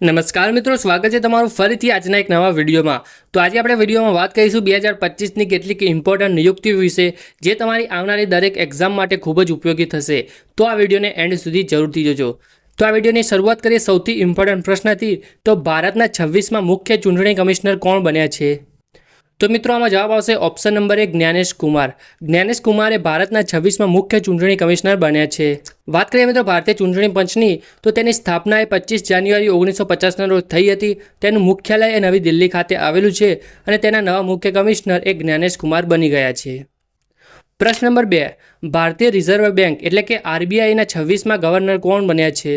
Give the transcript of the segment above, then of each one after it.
નમસ્કાર મિત્રો, સ્વાગત છે તમારું ફરીથી આજના એક નવા વિડીયોમાં। તો આજે આપણે વિડીયોમાં વાત કરીશું 2025ની કેટલીક ઇમ્પોર્ટન્ટ નિયુક્તિઓ વિશે, જે તમારી આવનારી દરેક એક્ઝામ માટે ખૂબ જ ઉપયોગી થશે। તો આ વિડીયોને એન્ડ સુધી જરૂરથી જોજો। તો આ વિડીયોની શરૂઆત કરીએ સૌથી ઇમ્પોર્ટન્ટ પ્રશ્નથી। તો ભારતના 26માં મુખ્ય ચૂંટણી કમિશનર કોણ બન્યા છે? તો મિત્રો આમાં જવાબ આવશે ઓપ્શન નંબર 1 જ્ઞાનેશ કુમાર। જ્ઞાનેશ કુમાર એ ભારતના 26માં મુખ્ય ચૂંટણી કમિશનર બન્યા છે। વાત કરીએ મિત્રો ભારતીય ચૂંટણી પંચની, તો તેની સ્થાપના 25 જાન્યુઆરી 1950ના રોજ થઈ હતી। તેનું મુખ્યાલય એ નવી દિલ્હી ખાતે આવેલું છે અને તેના નવા મુખ્ય કમિશનર એ જ્ઞાનેશ કુમાર બની ગયા છે। પ્રશ્ન નંબર 2, ભારતીય રિઝર્વ બેંક એટલે કે આરબીઆઈના 26માં ગવર્નર કોણ બન્યા છે?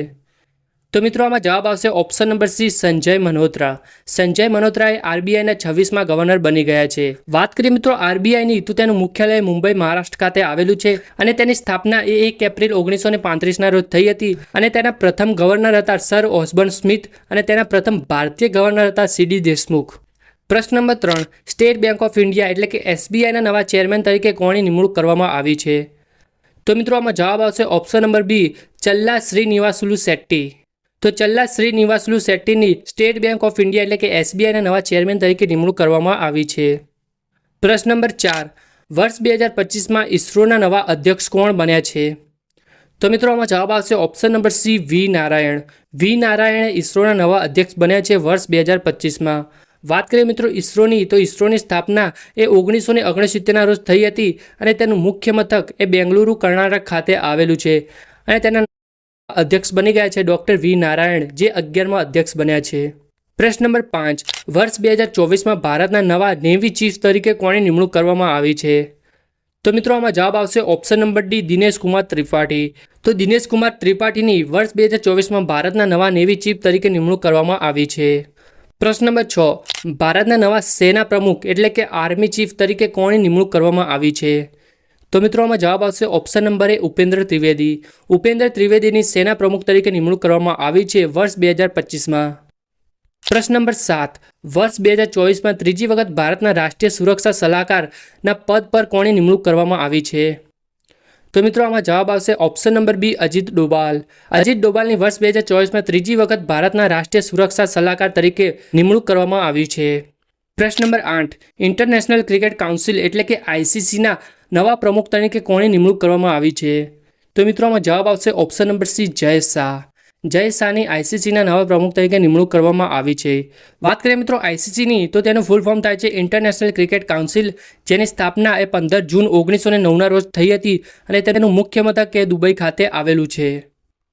તો મિત્રો આમાં જવાબ આવશે option number C Sanjay Malhotra. Sanjay Malhotra એ આરબીઆઈના 26માં ગવર્નર બની ગયા છે। વાત કરીએ મિત્રો આરબીઆઈની, તો તેનું મુખ્યાલય મુંબઈ મહારાષ્ટ્ર ખાતે આવેલું છે અને તેની સ્થાપના 1 એપ્રિલ 1935ના રોજ થઈ હતી અને તેના પ્રથમ ગવર્નર હતા સર ઓસ્બર્ન સ્મિથ અને તેના પ્રથમ ભારતીય ગવર્નર હતા સીડી દેશમુખ। પ્રશ્ન number 3, state bank of India એટલે કે એસબીઆઈના નવા ચેરમેન તરીકે કોની નિમણૂક કરવામાં આવી છે? તો મિત્રો આમાં જવાબ આવશે ઓપ્શન નંબર બી ચલ્લા શ્રીનિવાસુલુ શેટ્ટી। તો ચલ્લા શ્રીનિવાસુલુ શેટ્ટીની સ્ટેટ બેંક ઓફ ઇન્ડિયા એટલે કે એસબીઆઈના નવા ચેરમેન તરીકે નિમણૂક કરવામાં આવી છે। પ્રશ્ન નંબર 4, વર્ષ 2025માં ઇસરોના નવા અધ્યક્ષ કોણ બન્યા છે? તો મિત્રો આમાં જવાબ આવશે option number C V Narayan. વી નારાયણે ઇસરોના નવા અધ્યક્ષ બન્યા છે વર્ષ 2025માં। વાત કરીએ મિત્રો ઇસરોની, તો ઇસરોની સ્થાપના એ 1969ના રોજ થઈ હતી અને તેનું મુખ્ય મથક એ બેંગલુરુ કર્ણાટક ખાતે આવેલું છે અને તેના અધ્યક્ષ બની ગયા છે ડોક્ટર વી નારાયણ, જે 11મા અધ્યક્ષ બન્યા છે। પ્રશ્ન નંબર 5, વર્ષ 2024માં ભારતના નવા નેવી ચીફ તરીકે કોની નિમણૂક કરવામાં આવી છે? તો મિત્રો આમાં જવાબ આવશે option number D Dinesh Kumar Tripathi. તો દિનેશ કુમાર ત્રિપાઠીની વર્ષ 2024માં ભારતના નવા નેવી ચીફ તરીકે નિમણૂક કરવામાં આવી છે। પ્રશ્ન નંબર 6, ભારતના નવા સેના પ્રમુખ એટલે કે આર્મી ચીફ તરીકે કોની નિમણૂક કરવામાં આવી છે? તો મિત્રો આમાં જવાબ આવશે ઓપ્શન નંબર એ ઉપેન્દ્ર ત્રિવેદી। ઉપેન્દ્ર ત્રિવેદીની સેના પ્રમુખ તરીકે નિમણૂક કરવામાં આવી છે વર્ષ 2025માં। પ્રશ્ન નંબર 7, વર્ષ 2024માં ત્રીજી વખત ભારતના રાષ્ટ્રીય સુરક્ષા સલાહકારના પદ પર કોની નિમણૂક કરવામાં આવી છે? તો મિત્રો આમાં જવાબ આવશે option number B Ajit Doval. Ajit ડોભાલની વર્ષ 2024માં ત્રીજી વખત ભારતના રાષ્ટ્રીય સુરક્ષા સલાહકાર તરીકે નિમણૂક કરવામાં આવી છે। પ્રશ્ન નંબર 8, ઇન્ટરનેશનલ ક્રિકેટ કાઉન્સિલ એટલે કે આઈસીસીના નવા પ્રમુખ તરીકે કોની નિમણૂક કરવામાં આવી છે? તો મિત્રો આમાં જવાબ આવશે option number C Jay Shah. જય શાહની આઈસીસીના નવા પ્રમુખ તરીકે નિમણૂક કરવામાં આવી છે। વાત કરીએ મિત્રો આઈસીસીની, તો તેનું ફૂલ ફોર્મ થાય છે ઇન્ટરનેશનલ ક્રિકેટ કાઉન્સિલ, જેની સ્થાપના એ 15 જૂન 1909ના રોજ થઈ હતી અને તેનું મુખ્ય મથક એ દુબઈ ખાતે આવેલું છે।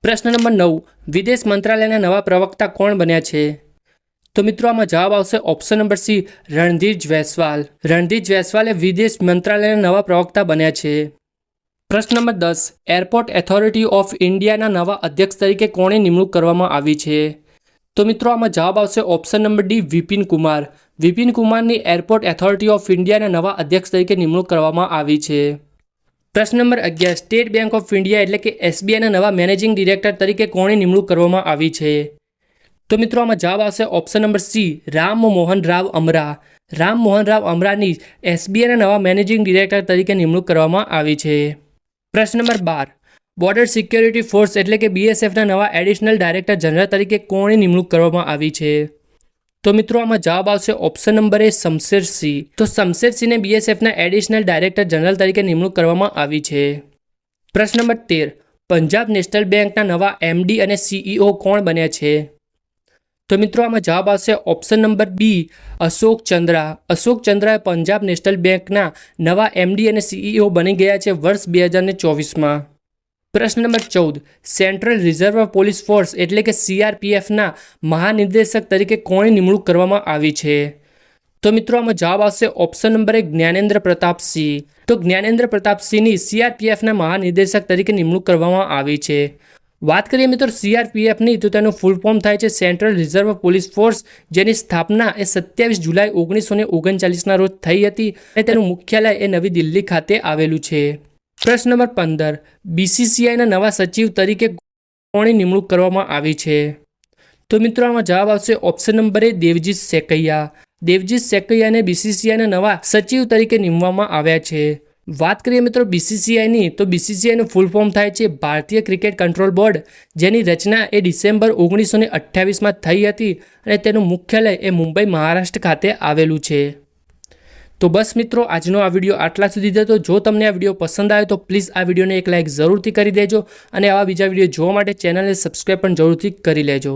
પ્રશ્ન નંબર 9, વિદેશ મંત્રાલયના નવા પ્રવક્તા કોણ બન્યા છે? તો મિત્રો આમાં જવાબ આવશે option number C Randhir Jaiswal. Randhir Jaiswal એ વિદેશ મંત્રાલયના નવા પ્રવક્તા બન્યા છે। પ્રશ્ન નંબર 10, એરપોર્ટ ઓથોરિટી ઓફ ઇન્ડિયાના નવા અધ્યક્ષ તરીકે કોની નિમણૂક કરવામાં આવી છે? તો મિત્રો આમાં જવાબ આવશે option number D Vipin Kumar. Vipin કુમારની એરપોર્ટ ઓથોરિટી ઓફ ઇન્ડિયાના નવા અધ્યક્ષ તરીકે નિમણૂક કરવામાં આવી છે। પ્રશ્ન number 11, state bank of India એટલે કે એસબીઆઈના નવા મેનેજિંગ ડિરેક્ટર તરીકે કોની નિમણૂક કરવામાં આવી છે? તો મિત્રો આમાં જવાબ આવશે option number C Ram Mohan Rao Amara. Ram Mohan Rao અમરાની એસબીઆઈના નવા મેનેજિંગ ડિરેક્ટર તરીકે નિમણૂક કરવામાં આવી છે। પ્રશ્ન નંબર 12, બોર્ડર સિક્યોરિટી ફોર્સ એટલે કે બીએસએફના નવા એડિશનલ ડાયરેક્ટર જનરલ તરીકે કોની નિમણૂક કરવામાં આવી છે? તો મિત્રો આમાં જવાબ આવશે ઓપ્શન નંબર એ શમશેર સિંહ। તો શમશેર સિંહને બીએસએફના એડિશનલ ડાયરેક્ટર જનરલ તરીકે નિમણૂક કરવામાં આવી છે। પ્રશ્ન નંબર 13, પંજાબ નેશનલ બેંકના નવા એમડી અને સીઈઓ કોણ બન્યા છે? તો મિત્રો આમાં જવાબ આવશે option number B Ashok Chandra. Ashok Chandra Punjab national બેંકના નવા એમડી અને સીઈઓ બની ગયા છે વર્ષ 2024માં। પ્રશ્ન number 14, central reserve police force એટલે કે સીઆરપીએફના મહાનિર્દેશક તરીકે કોની નિમણૂક કરવામાં આવી છે? તો મિત્રો આમાં જવાબ આવશે ઓપ્શન નંબર એ જ્ઞાનેન્દ્ર પ્રતાપ સિંહ। તો જ્ઞાનેન્દ્ર પ્રતાપ સિંહની સીઆરપીએફના મહાનિર્દેશક તરીકે નિમણૂક કરવામાં આવી છે। વાત કરીએ મિત્રો સીઆરપીએફની, તો તેનું ફૂલ ફોર્મ થાય છે સેન્ટ્રલ રિઝર્વ પોલીસ ફોર્સ, જેની સ્થાપના એ 27 જુલાઈ 1939ના રોજ થઈ હતી અને તેનું મુખ્યાલય એ નવી દિલ્હી ખાતે આવેલું છે। પ્રશ્ન નંબર 15, બીસીસીઆઈના નવા સચિવ તરીકે કોની નિમણૂક કરવામાં આવી છે? તો મિત્રો આમાં જવાબ આવશે ઓપ્શન નંબર એ દેવજીત સેકૈયા। દેવજીત સેકૈયાને બીસીસીઆઈના નવા સચિવ તરીકે નિમવામાં આવ્યા છે। વાત કરીએ મિત્રો BCCIની, તો BCCIનું ફૂલ ફોર્મ થાય છે ભારતીય ક્રિકેટ કંટ્રોલ બોર્ડ, જેની રચના એ ડિસેમ્બર 1928માં થઈ હતી અને તેનું મુખ્યાલય એ મુંબઈ મહારાષ્ટ્ર ખાતે આવેલું છે. તો બસ મિત્રો, આજનો આ વિડીયો આટલા સુધી હતો. જો તમને આ વિડીયો પસંદ આવ્યો તો પ્લીઝ આ વિડીયોને એક લાઇક જરૂરથી કરી દેજો અને આવા બીજા વિડીયો જોવા માટે ચેનલને સબસ્ક્રાઈબ પણ જરૂરથી કરી લેજો.